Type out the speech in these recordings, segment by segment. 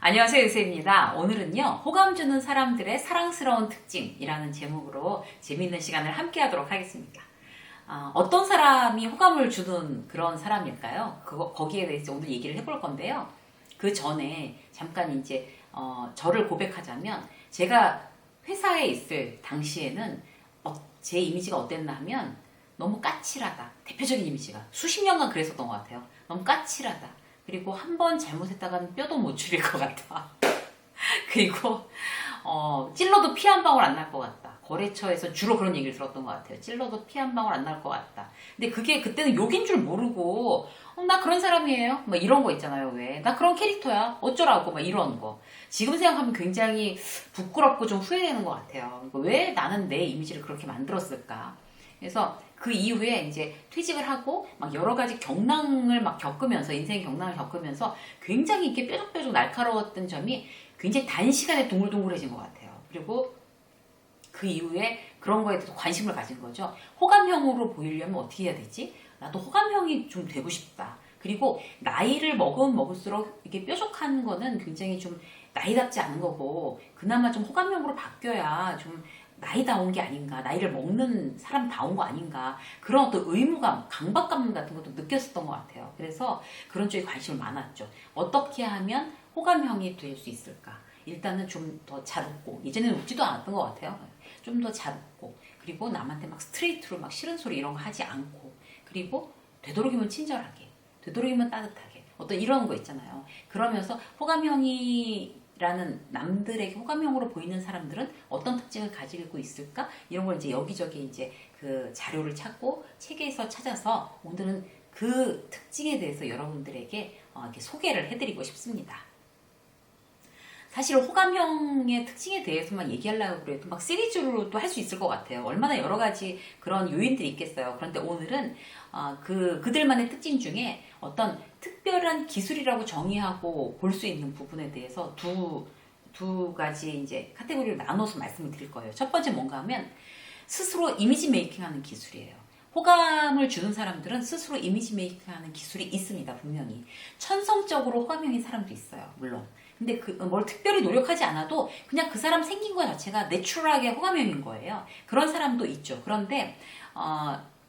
안녕하세요, 유세입니다. 오늘은요, 호감 주는 사람들의 사랑스러운 특징이라는 제목으로 재미있는 시간을 함께 하도록 하겠습니다. 어떤 사람이 호감을 주는 그런 사람일까요? 거기에 대해서 오늘 얘기를 해볼 건데요. 그 전에 잠깐 이제, 저를 고백하자면, 제가 회사에 있을 당시에는 제 이미지가 어땠나 하면 너무 까칠하다. 대표적인 이미지가. 수십 년간 그랬었던 것 같아요. 너무 까칠하다. 그리고 한 번 잘못했다가는 뼈도 못 추릴 것 같다. 그리고 찔러도 피 한 방울 안 날 것 같다. 거래처에서 주로 그런 얘기를 들었던 것 같아요. 찔러도 피 한 방울 안 날 것 같다. 근데 그게 그때는 욕인 줄 모르고 나 그런 사람이에요. 막 이런 거 있잖아요. 왜? 나 그런 캐릭터야. 어쩌라고 막 이런 거. 지금 생각하면 굉장히 부끄럽고 좀 후회되는 것 같아요. 왜 나는 내 이미지를 그렇게 만들었을까? 그래서 그 이후에 이제 퇴직을 하고 막 여러 가지 경랑을 막 겪으면서 인생 경랑을 겪으면서 굉장히 이렇게 뾰족뾰족 날카로웠던 점이 굉장히 단시간에 동글동글해진 것 같아요. 그리고 그 이후에 그런 거에 대해서 관심을 가진 거죠. 호감형으로 보이려면 어떻게 해야 되지? 나도 호감형이 좀 되고 싶다. 그리고 나이를 먹으면 먹을수록 이게 뾰족한 거는 굉장히 좀 나이답지 않은 거고 그나마 좀 호감형으로 바뀌어야 좀 나이다운 게 아닌가, 나이를 먹는 사람다운 거 아닌가, 그런 어떤 의무감, 강박감 같은 것도 느꼈었던 것 같아요. 그래서 그런 쪽에 관심을 많았죠. 어떻게 하면 호감형이 될 수 있을까? 일단은 좀 더 잘 웃고, 예전에는 웃지도 않았던 것 같아요. 좀 더 잘 웃고, 그리고 남한테 막 스트레이트로 막 싫은 소리 이런 거 하지 않고, 그리고 되도록이면 친절하게, 되도록이면 따뜻하게, 어떤 이런 거 있잖아요. 그러면서 라는 남들에게 호감형으로 보이는 사람들은 어떤 특징을 가지고 있을까? 이런 걸 이제 여기저기 이제 그 자료를 찾고 책에서 찾아서 오늘은 그 특징에 대해서 여러분들에게 이렇게 소개를 해드리고 싶습니다. 사실 호감형의 특징에 대해서만 얘기하려고 해도 막 시리즈로도 할 수 있을 것 같아요. 얼마나 여러 가지 그런 요인들이 있겠어요. 그런데 오늘은 그들만의 특징 중에 어떤 특별한 기술이라고 정의하고 볼 수 있는 부분에 대해서 두 가지 이제 카테고리를 나눠서 말씀을 드릴 거예요. 첫 번째 뭔가 하면 스스로 이미지 메이킹하는 기술이에요. 호감을 주는 사람들은 스스로 이미지 메이킹하는 기술이 있습니다. 분명히. 천성적으로 호감형인 사람도 있어요. 물론. 근데 뭘 특별히 노력하지 않아도 그냥 그 사람 생긴 거 자체가 내추럴하게 호감형인 거예요. 그런 사람도 있죠. 그런데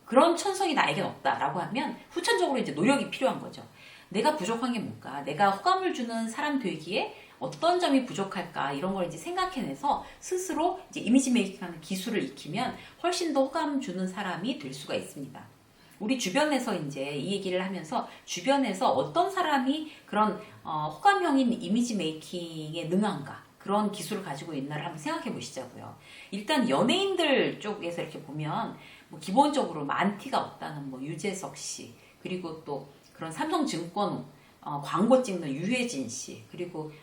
그런 천성이 나에겐 없다라고 하면 후천적으로 이제 노력이 필요한 거죠. 내가 부족한 게 뭘까? 내가 호감을 주는 사람 되기에 어떤 점이 부족할까? 이런 걸 이제 생각해내서 스스로 이제 이미지 메이킹하는 기술을 익히면 훨씬 더 호감 주는 사람이 될 수가 있습니다. 우리 주변에서 이제 이 얘기를 하면서 주변에서 어떤 사람이 그런 호감형인 이미지 메이킹에 능한가? 그런 기술을 가지고 있나를 한번 생각해 보시자고요. 일단 연예인들 쪽에서 이렇게 보면 뭐 기본적으로 안티가 없다는 뭐 유재석 씨, 그리고 또 그런 삼성증권 광고 찍는 유해진 씨, 그리고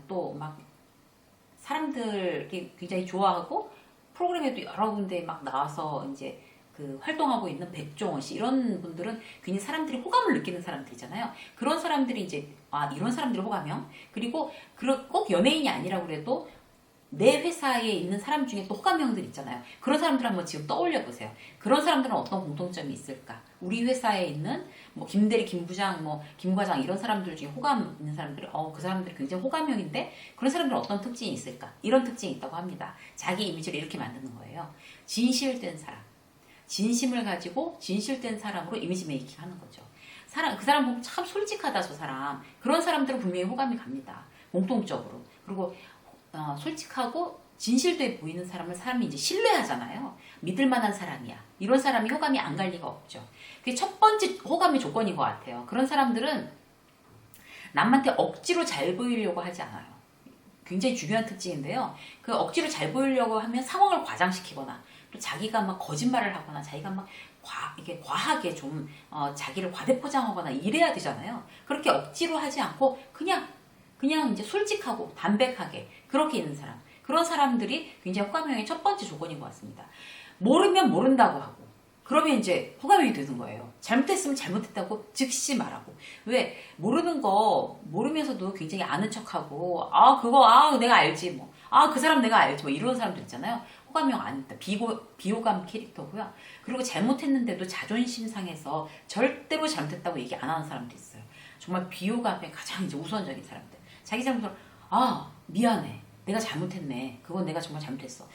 또 막 사람들이 굉장히 좋아하고 프로그램에도 여러 군데 막 나와서 이제 그 활동하고 있는 백종원 씨, 이런 분들은 굉장히 사람들이 호감을 느끼는 사람들이잖아요. 그런 사람들이 이제 이런 사람들이 호감형. 그리고 꼭 연예인이 아니라고 그래도 내 회사에 있는 사람 중에 또 호감형들 있잖아요. 그런 사람들 한번 지금 떠올려 보세요. 그런 사람들은 어떤 공통점이 있을까? 우리 회사에 있는 뭐 김대리, 김부장, 뭐 김과장 이런 사람들 중에 호감 있는 사람들이 그 사람들이 굉장히 호감형인데 그런 사람들은 어떤 특징이 있을까? 이런 특징이 있다고 합니다. 자기 이미지를 이렇게 만드는 거예요. 진실된 사람. 진심을 가지고 진실된 사람으로 이미지 메이킹 하는 거죠. 그 사람 보면 참 솔직하다, 저 사람. 그런 사람들은 분명히 호감이 갑니다. 공통적으로. 그리고 솔직하고 진실돼 보이는 사람이 이제 신뢰하잖아요. 믿을 만한 사람이야. 이런 사람이 호감이 안 갈 리가 없죠. 그게 첫 번째 호감의 조건인 것 같아요. 그런 사람들은 남한테 억지로 잘 보이려고 하지 않아요. 굉장히 중요한 특징인데요. 그 억지로 잘 보이려고 하면 상황을 과장시키거나 또 자기가 막 거짓말을 하거나 자기가 막 이게 과하게 좀 자기를 과대포장하거나 이래야 되잖아요. 그렇게 억지로 하지 않고 그냥 이제 솔직하고 담백하게 그렇게 있는 사람, 그런 사람들이 굉장히 호감형의 첫 번째 조건인 것 같습니다. 모르면 모른다고 하고 그러면 이제 호감형이 되는 거예요. 잘못했으면 잘못했다고 즉시 말하고. 왜? 모르는 거 모르면서도 굉장히 아는 척하고 그거 내가 알지 뭐. 그 사람 내가 알지 뭐. 이런 사람들 있잖아요. 호감형 아니다. 비호감 캐릭터고요. 그리고 잘못했는데도 자존심 상해서 절대로 잘못했다고 얘기 안 하는 사람도 있어요. 정말 비호감의 가장 이제 우선적인 사람들. 자기 잘못을 미안해. 내가 잘못했네. 그건 내가 정말 잘못했어.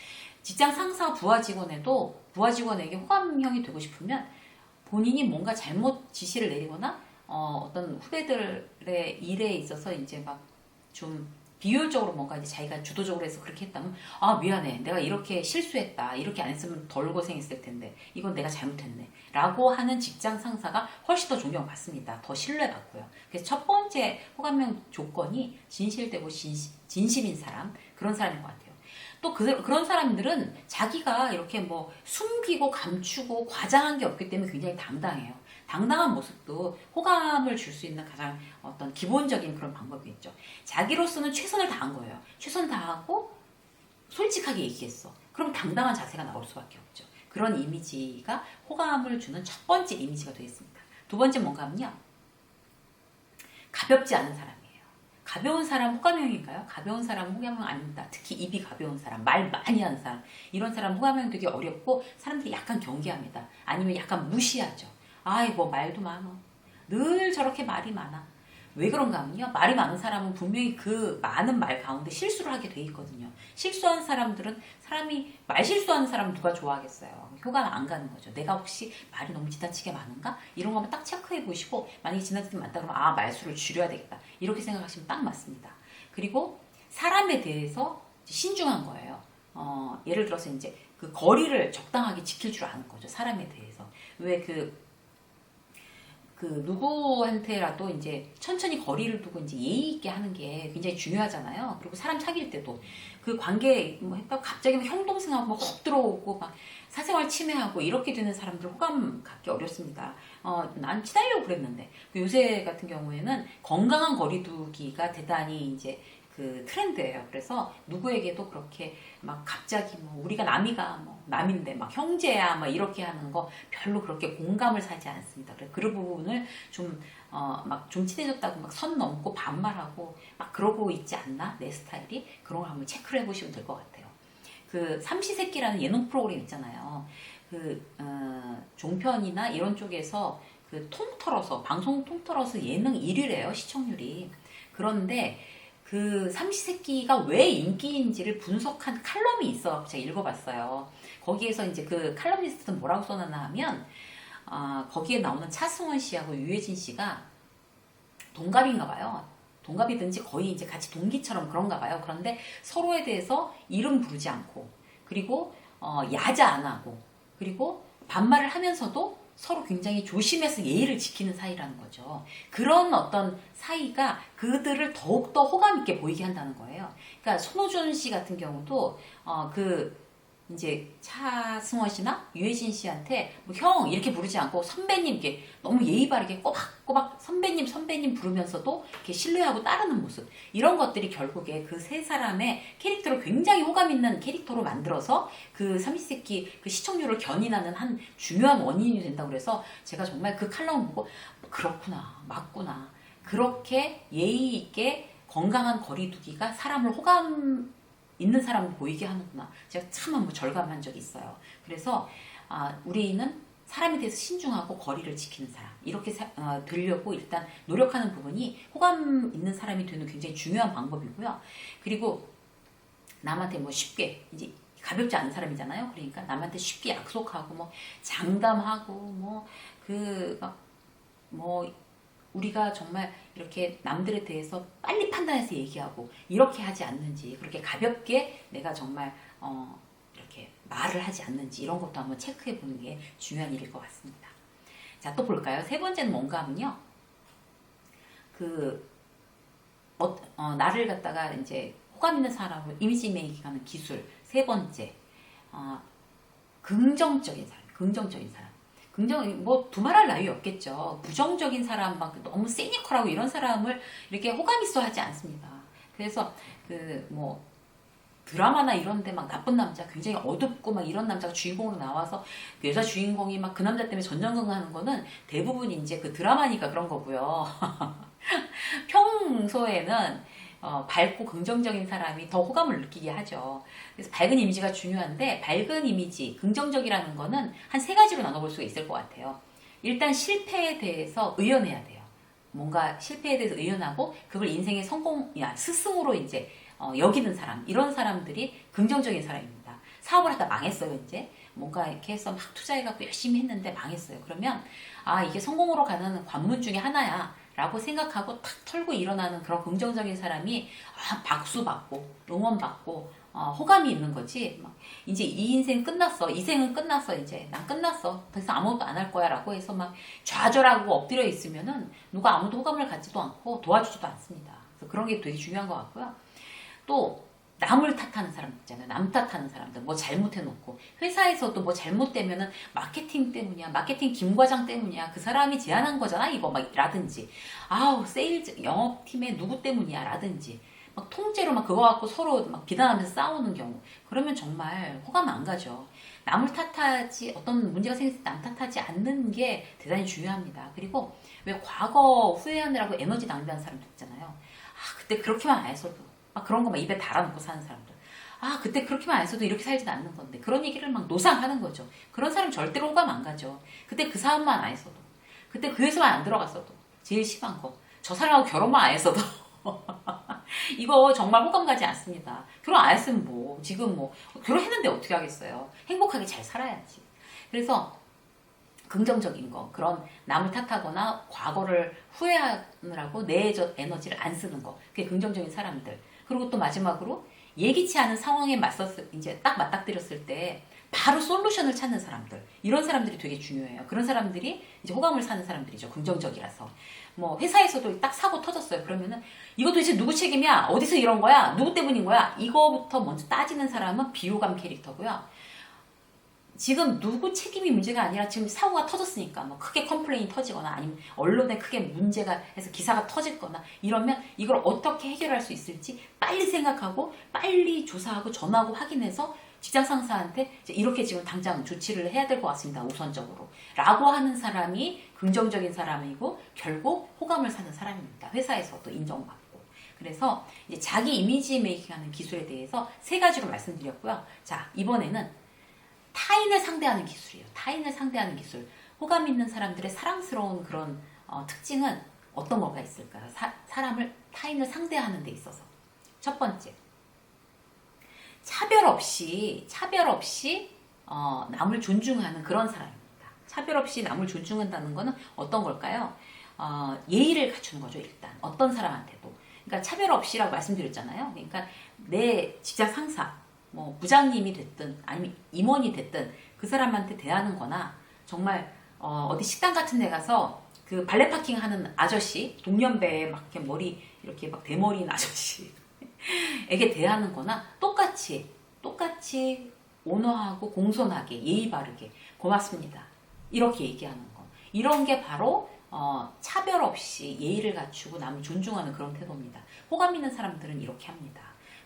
직장 상사 부하 직원에도 부하 직원에게 호감형이 되고 싶으면 본인이 뭔가 잘못 지시를 내리거나 어떤 후배들의 일에 있어서 이제 막 좀 비효율적으로 뭔가 이제 자기가 주도적으로 해서 그렇게 했다면 미안해. 내가 이렇게 실수했다. 이렇게 안 했으면 덜 고생했을 텐데 이건 내가 잘못했네. 라고 하는 직장 상사가 훨씬 더 존경받습니다. 더 신뢰받고요. 그래서 첫 번째 호감형 조건이 진실되고 진심인 사람, 그런 사람인 것 같아요. 또 그런 사람들은 자기가 이렇게 뭐 숨기고 감추고 과장한 게 없기 때문에 굉장히 당당해요. 당당한 모습도 호감을 줄 수 있는 가장 어떤 기본적인 그런 방법이겠죠. 자기로서는 최선을 다한 거예요. 최선 다하고 솔직하게 얘기했어. 그럼 당당한 자세가 나올 수밖에 없죠. 그런 이미지가 호감을 주는 첫 번째 이미지가 되겠습니다. 두 번째 뭔가 하면요. 가볍지 않은 사람이에요. 가벼운 사람 호감형인가요? 가벼운 사람은 호감형 아닙니다. 특히 입이 가벼운 사람, 말 많이 하는 사람, 이런 사람 호감형 되기 어렵고 사람들이 약간 경계합니다. 아니면 약간 무시하죠. 아이고 말도 많어. 늘 저렇게 말이 많아. 왜 그런가 하면요. 말이 많은 사람은 분명히 그 많은 말 가운데 실수를 하게 돼 있거든요. 실수한 사람들은 말 실수하는 사람 누가 좋아하겠어요. 효과는 안 가는 거죠. 내가 혹시 말이 너무 지나치게 많은가? 이런 거 한번 딱 체크해 보시고 만약에 지나치게 많다 그러면 말수를 줄여야 되겠다. 이렇게 생각하시면 딱 맞습니다. 그리고 사람에 대해서 신중한 거예요. 예를 들어서 이제 그 거리를 적당하게 지킬 줄 아는 거죠. 사람에 대해서. 왜 누구한테라도 이제 천천히 거리를 두고 이제 예의 있게 하는 게 굉장히 중요하잖아요. 그리고 사람 사귈 때도 그 관계 뭐 갑자기 형 동생하고 막 훅 들어오고 막 사생활 침해하고 이렇게 되는 사람들 호감 갖기 어렵습니다. 난 친하려고 그랬는데 요새 같은 경우에는 건강한 거리두기가 대단히 이제 그 트렌드예요. 그래서 누구에게도 그렇게 막 갑자기 뭐 우리가 남인데 막 형제야 막 이렇게 하는 거 별로 그렇게 공감을 사지 않습니다. 그래서 그 부분을 좀 좀 친해졌다고 막 선 넘고 반말하고 막 그러고 있지 않나 내 스타일이 그런 걸 한번 체크를 해보시면 될 것 같아요. 그 삼시세끼라는 예능 프로그램 있잖아요. 종편이나 이런 쪽에서 방송 통틀어서 예능 1위래요 시청률이. 그런데 그 삼시세끼가 왜 인기인지를 분석한 칼럼이 있어. 제가 읽어봤어요. 거기에서 이제 그 칼럼니스트는 뭐라고 써놨나 하면, 거기에 나오는 차승원 씨하고 유해진 씨가 동갑인가 봐요. 동갑이든지 거의 이제 같이 동기처럼 그런가 봐요. 그런데 서로에 대해서 이름 부르지 않고, 그리고, 야자 안 하고, 그리고 반말을 하면서도 서로 굉장히 조심해서 예의를 지키는 사이라는 거죠. 그런 어떤 사이가 그들을 더욱더 호감있게 보이게 한다는 거예요. 그러니까 손호준 씨 같은 경우도 이제 차승원 씨나 유해진 씨한테 뭐 형 이렇게 부르지 않고 선배님 이렇게 너무 예의 바르게 꼬박꼬박 선배님 부르면서도 이렇게 신뢰하고 따르는 모습, 이런 것들이 결국에 그 세 사람의 캐릭터를 굉장히 호감 있는 캐릭터로 만들어서 그 삼시세끼 그 시청률을 견인하는 한 중요한 원인이 된다고 그래서 제가 정말 그 칼럼을 보고 그렇구나, 맞구나, 그렇게 예의 있게 건강한 거리두기가 사람을 호감 있는 사람을 보이게 하는구나. 제가 참 한번 절감한 적이 있어요. 그래서 우리는 사람에 대해서 신중하고 거리를 지키는 사람, 이렇게 되려고 일단 노력하는 부분이 호감 있는 사람이 되는 굉장히 중요한 방법이고요. 그리고 남한테 뭐 쉽게 이제 가볍지 않은 사람이잖아요. 그러니까 남한테 쉽게 약속하고 뭐 장담하고 우리가 정말 이렇게 남들에 대해서 빨리 판단해서 얘기하고 이렇게 하지 않는지, 그렇게 가볍게 내가 정말 이렇게 말을 하지 않는지, 이런 것도 한번 체크해 보는 게 중요한 일일 것 같습니다. 자, 또 볼까요? 세 번째는 뭔가 하면요. 나를 갖다가 이제 호감 있는 사람을 이미지 메이킹 하는 기술. 세 번째, 긍정적인 사람. 두말할 나위 없겠죠. 부정적인 사람, 막 너무 세니컬하고 이런 사람을 이렇게 호감 있어 하지 않습니다. 그래서 드라마나 이런데 막 나쁜 남자, 굉장히 어둡고 막 이런 남자가 주인공으로 나와서 그 여자 주인공이 막 그 남자 때문에 전전긍긍하는 거는 대부분 이제 그 드라마니까 그런 거고요. 평소에는 밝고 긍정적인 사람이 더 호감을 느끼게 하죠. 그래서 밝은 이미지가 중요한데, 밝은 이미지, 긍정적이라는 거는 한 세 가지로 나눠볼 수가 있을 것 같아요. 일단 실패에 대해서 의연해야 돼요. 뭔가 실패에 대해서 의연하고 그걸 인생의 성공이야 스승으로 이제 여기는 사람, 이런 사람들이 긍정적인 사람입니다. 사업을 하다 망했어요. 이제 뭔가 이렇게 해서 막 투자해갖고 열심히 했는데 망했어요. 그러면 아, 이게 성공으로 가는 관문 중에 하나야 라고 생각하고 탁 털고 일어나는 그런 긍정적인 사람이 박수 받고 응원 받고 호감이 있는 거지. 막 이제 이 인생 끝났어, 이 생은 끝났어, 이제 난 끝났어, 더 이상 아무것도 안 할 거야 라고 해서 막 좌절하고 엎드려 있으면은 누가 아무도 호감을 갖지도 않고 도와주지도 않습니다. 그래서 그런 게 되게 중요한 것 같고요. 또 남을 탓하는 사람 있잖아요. 남 탓하는 사람들, 뭐 잘못해놓고 회사에서도 뭐 잘못되면은 마케팅 때문이야, 마케팅 김 과장 때문이야, 그 사람이 제안한 거잖아 이거 막 라든지, 아우 세일즈 영업팀의 누구 때문이야 라든지, 막 통째로 막 그거 갖고 서로 막 비난하면서 싸우는 경우, 그러면 정말 호감 안 가죠. 남을 탓하지, 어떤 문제가 생겼을 때 남 탓하지 않는 게 대단히 중요합니다. 그리고 왜 과거 후회하느라고 에너지 낭비하는 사람들 있잖아요. 아, 그때 그렇게만 안 했어도, 막 그런 거 막 입에 달아놓고 사는 사람들. 아, 그때 그렇게만 안 했어도 이렇게 살지도 않는 건데. 그런 얘기를 막 노상하는 거죠. 그런 사람 절대로 호감 안 가죠. 그때 그 사업만 안 했어도. 그때 그 회사만 안 들어갔어도. 제일 심한 거. 저 사람하고 결혼만 안 했어도. 이거 정말 호감 가지 않습니다. 결혼 안 했으면 뭐, 지금 뭐, 결혼했는데 어떻게 하겠어요. 행복하게 잘 살아야지. 그래서, 긍정적인 거, 그런 남을 탓하거나 과거를 후회하느라고 내 에너지를 안 쓰는 거, 그게 긍정적인 사람들. 그리고 또 마지막으로 예기치 않은 상황에 이제 딱 맞닥뜨렸을 때 바로 솔루션을 찾는 사람들, 이런 사람들이 되게 중요해요. 그런 사람들이 이제 호감을 사는 사람들이죠. 긍정적이라서. 뭐 회사에서도 딱 사고 터졌어요. 그러면은 이거 도대체 누구 책임이야? 어디서 이런 거야? 누구 때문인 거야? 이거부터 먼저 따지는 사람은 비호감 캐릭터고요. 지금 누구 책임이 문제가 아니라 지금 사고가 터졌으니까 뭐 크게 컴플레인이 터지거나 아니면 언론에 크게 문제가 해서 기사가 터질거나 이러면 이걸 어떻게 해결할 수 있을지 빨리 생각하고 빨리 조사하고 전화하고 확인해서 직장 상사한테 이렇게 지금 당장 조치를 해야 될 것 같습니다. 우선적으로 라고 하는 사람이 긍정적인 사람이고 결국 호감을 사는 사람입니다. 회사에서도 인정받고. 그래서 이제 자기 이미지 메이킹하는 기술에 대해서 3가지로 말씀드렸고요. 자, 이번에는 타인을 상대하는 기술이에요. 타인을 상대하는 기술. 호감 있는 사람들의 사랑스러운 그런 특징은 어떤 거가 있을까요? 타인을 상대하는 데 있어서. 첫 번째, 차별 없이 남을 존중하는 그런 사람입니다. 차별 없이 남을 존중한다는 거는 어떤 걸까요? 예의를 갖추는 거죠. 일단 어떤 사람한테도. 그러니까 차별 없이라고 말씀드렸잖아요. 그러니까 내 직장 상사, 뭐 부장님이 됐든 아니면 임원이 됐든 그 사람한테 대하는 거나, 정말 어디 식당 같은 데 가서 그 발레 파킹 하는 아저씨, 동년배에 막 이렇게 머리 이렇게 막 대머리인 아저씨에게 대하는 거나 똑같이 온화하고 공손하게 예의 바르게 고맙습니다 이렇게 얘기하는 거, 이런 게 바로 차별 없이 예의를 갖추고 남을 존중하는 그런 태도입니다. 호감 있는 사람들은 이렇게 합니다.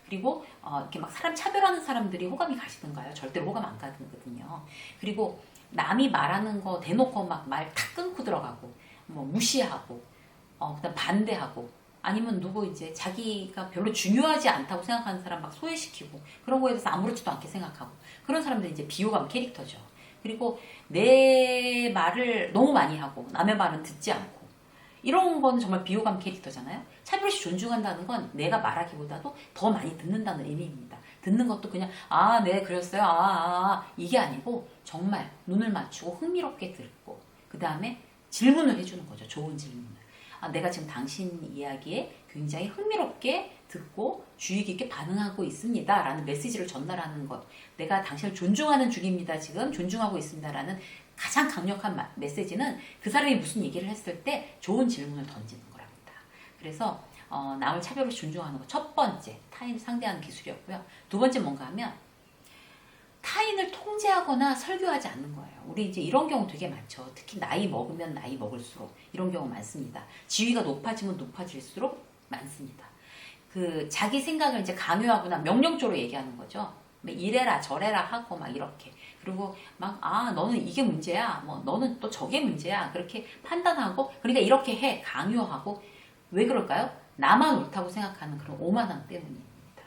그리고 이렇게 막 사람 차별하는 사람들이 호감이 가시던가요? 절대로 호감 안 가거든요. 그리고 남이 말하는 거 대놓고 막 말 탁 끊고 들어가고, 뭐 무시하고, 그다음 반대하고, 아니면 누구 이제 자기가 별로 중요하지 않다고 생각하는 사람 막 소외시키고, 그런 거에 대해서 아무렇지도 않게 생각하고, 그런 사람들이 이제 비호감 캐릭터죠. 그리고 내 말을 너무 많이 하고 남의 말은 듣지 않고, 이런 건 정말 비호감 캐릭터잖아요. 차별 없이 존중한다는 건 내가 말하기보다도 더 많이 듣는다는 의미입니다. 듣는 것도 그냥 네 그랬어요 이게 아니고 정말 눈을 맞추고 흥미롭게 듣고 그 다음에 질문을 해주는 거죠. 좋은 질문을. 내가 지금 당신 이야기에 굉장히 흥미롭게 듣고 주의 깊게 반응하고 있습니다 라는 메시지를 전달하는 것. 내가 당신을 존중하는 중입니다. 지금 존중하고 있습니다 라는 가장 강력한 메시지는 그 사람이 무슨 얘기를 했을 때 좋은 질문을 던지는 거랍니다. 그래서 남을 차별 없이 존중하는 거 첫 번째, 타인을 상대하는 기술이었고요. 두 번째 뭔가 하면 타인을 통제하거나 설교하지 않는 거예요. 우리 이제 이런 경우 되게 많죠. 특히 나이 먹으면 나이 먹을수록 이런 경우 많습니다. 지위가 높아지면 높아질수록 많습니다. 그 자기 생각을 이제 강요하거나 명령적으로 얘기하는 거죠. 이래라 저래라 하고 막 이렇게. 그리고 막 너는 이게 문제야, 뭐 너는 또 저게 문제야, 그렇게 판단하고, 그러니까 이렇게 해, 강요하고. 왜 그럴까요? 나만 옳다고 생각하는 그런 오만함 때문입니다.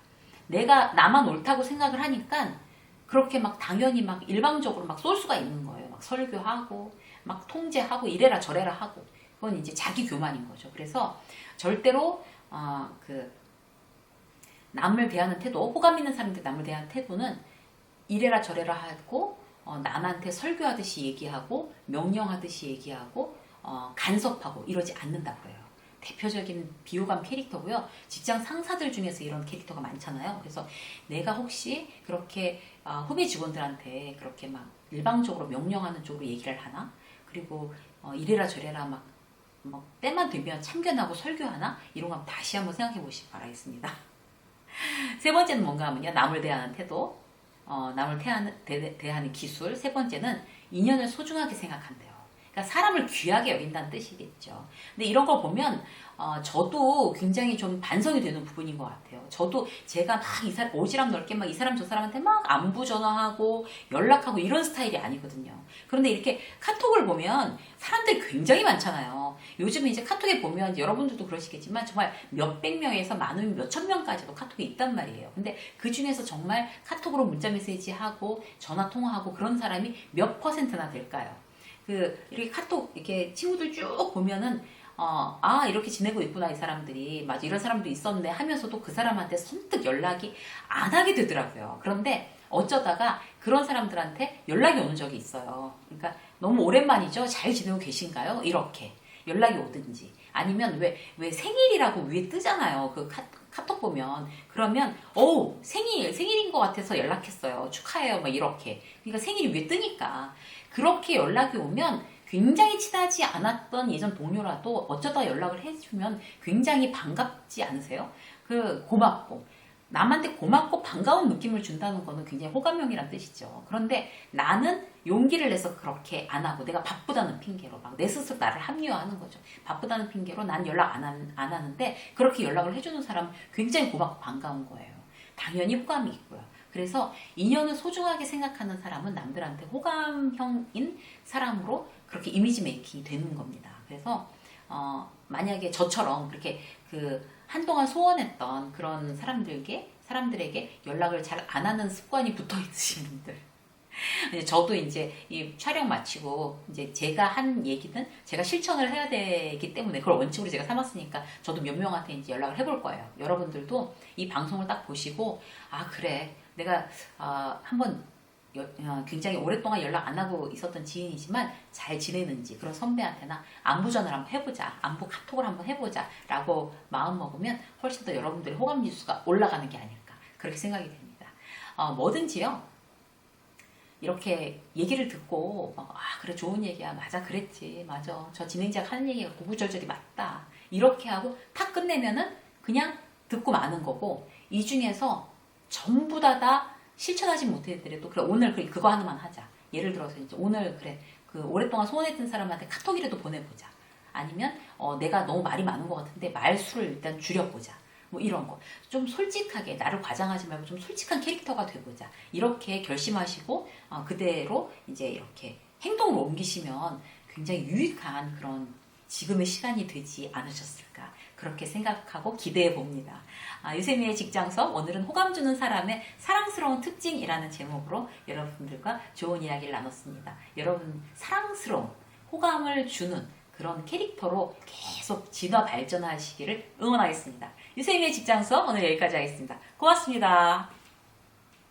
내가 나만 옳다고 생각을 하니까 그렇게 막 당연히 막 일방적으로 막 쏠 수가 있는 거예요. 막 설교하고 막 통제하고 이래라 저래라 하고. 그건 이제 자기 교만인 거죠. 그래서 절대로 남을 대하는 태도, 호감 있는 사람들 남을 대하는 태도는 이래라 저래라 하고 남한테 설교하듯이 얘기하고 명령하듯이 얘기하고 간섭하고 이러지 않는다고 해요. 대표적인 비호감 캐릭터고요. 직장 상사들 중에서 이런 캐릭터가 많잖아요. 그래서 내가 혹시 그렇게 후배 직원들한테 그렇게 막 일방적으로 명령하는 쪽으로 얘기를 하나? 그리고 이래라 저래라 막 때만 되면 참견하고 설교하나? 이런 거 다시 한번 생각해 보시기 바라겠습니다. 세 번째는 뭔가 하면요. 남을 대하는 태도, 남을 대하는 기술. 세 번째는 인연을 소중하게 생각한대요. 그러니까 사람을 귀하게 여긴다는 뜻이겠죠. 근데 이런 걸 보면 저도 굉장히 좀 반성이 되는 부분인 것 같아요. 저도 제가 막 오지랖 넓게 막 이 사람 저 사람한테 막 안부 전화하고 연락하고 이런 스타일이 아니거든요. 그런데 이렇게 카톡을 보면 사람들이 굉장히 많잖아요. 요즘에 이제 카톡에 보면 여러분들도 그러시겠지만 정말 몇백 명에서 많으면 몇천 명까지도 카톡이 있단 말이에요. 근데 그 중에서 정말 카톡으로 문자 메시지 하고 전화 통화하고 그런 사람이 몇 퍼센트나 될까요? 이렇게 카톡 이렇게 친구들 쭉 보면은 이렇게 지내고 있구나, 이 사람들이. 맞아, 이런 사람도 있었네 하면서도 그 사람한테 선뜻 연락이 안 하게 되더라고요. 그런데 어쩌다가 그런 사람들한테 연락이 오는 적이 있어요. 그러니까 너무 오랜만이죠? 잘 지내고 계신가요? 이렇게 연락이 오든지. 아니면 왜 생일이라고 위에 뜨잖아요. 카톡 보면. 그러면, 생일인 것 같아서 연락했어요. 축하해요. 막 이렇게. 그러니까 생일이 위에 뜨니까. 그렇게 연락이 오면 굉장히 친하지 않았던 예전 동료라도 어쩌다 연락을 해주면 굉장히 반갑지 않으세요? 고맙고. 남한테 고맙고 반가운 느낌을 준다는 거는 굉장히 호감형이란 뜻이죠. 그런데 나는 용기를 내서 그렇게 안 하고 내가 바쁘다는 핑계로 막 내 스스로 나를 합리화하는 거죠. 바쁘다는 핑계로 난 연락 안 하는데 그렇게 연락을 해주는 사람은 굉장히 고맙고 반가운 거예요. 당연히 호감이 있고요. 그래서 인연을 소중하게 생각하는 사람은 남들한테 호감형인 사람으로 그렇게 이미지 메이킹이 되는 겁니다. 그래서 만약에 저처럼 그렇게 한동안 소원했던 그런 사람들에게 연락을 잘 안 하는 습관이 붙어 있으신 분들. 저도 이제 이 촬영 마치고 이제 제가 한 얘기는 제가 실천을 해야 되기 때문에 그걸 원칙으로 제가 삼았으니까 저도 몇 명한테 이제 연락을 해볼 거예요. 여러분들도 이 방송을 딱 보시고 그래 내가 한번 굉장히 오랫동안 연락 안 하고 있었던 지인이지만 잘 지내는지 그런 선배한테나 안부 전화를 한번 해보자, 안부 카톡을 한번 해보자 라고 마음 먹으면 훨씬 더 여러분들의 호감 지수가 올라가는 게 아닐까 그렇게 생각이 됩니다. 뭐든지요 이렇게 얘기를 듣고 그래 좋은 얘기야, 맞아 그랬지, 맞아 저 진행자가 하는 얘기가 구구절절이 맞다 이렇게 하고 탁 끝내면은 그냥 듣고 마는 거고, 이 중에서 전부 다 실천하지 못했더라도 그래 오늘 그거 하나만 하자. 예를 들어서 이제 오늘 그래 오랫동안 소원했던 사람한테 카톡이라도 보내보자. 아니면 내가 너무 말이 많은 것 같은데 말수를 일단 줄여보자. 뭐 이런 거. 좀 솔직하게 나를 과장하지 말고 좀 솔직한 캐릭터가 돼보자. 이렇게 결심하시고 그대로 이제 이렇게 행동으로 옮기시면 굉장히 유익한 그런 지금의 시간이 되지 않으셨을까 그렇게 생각하고 기대해 봅니다. 유세미의 직장서, 오늘은 호감 주는 사람의 사랑스러운 특징이라는 제목으로 여러분들과 좋은 이야기를 나눴습니다. 여러분 사랑스러운 호감을 주는 그런 캐릭터로 계속 진화 발전하시기를 응원하겠습니다. 유세미의 직장서 오늘 여기까지 하겠습니다. 고맙습니다.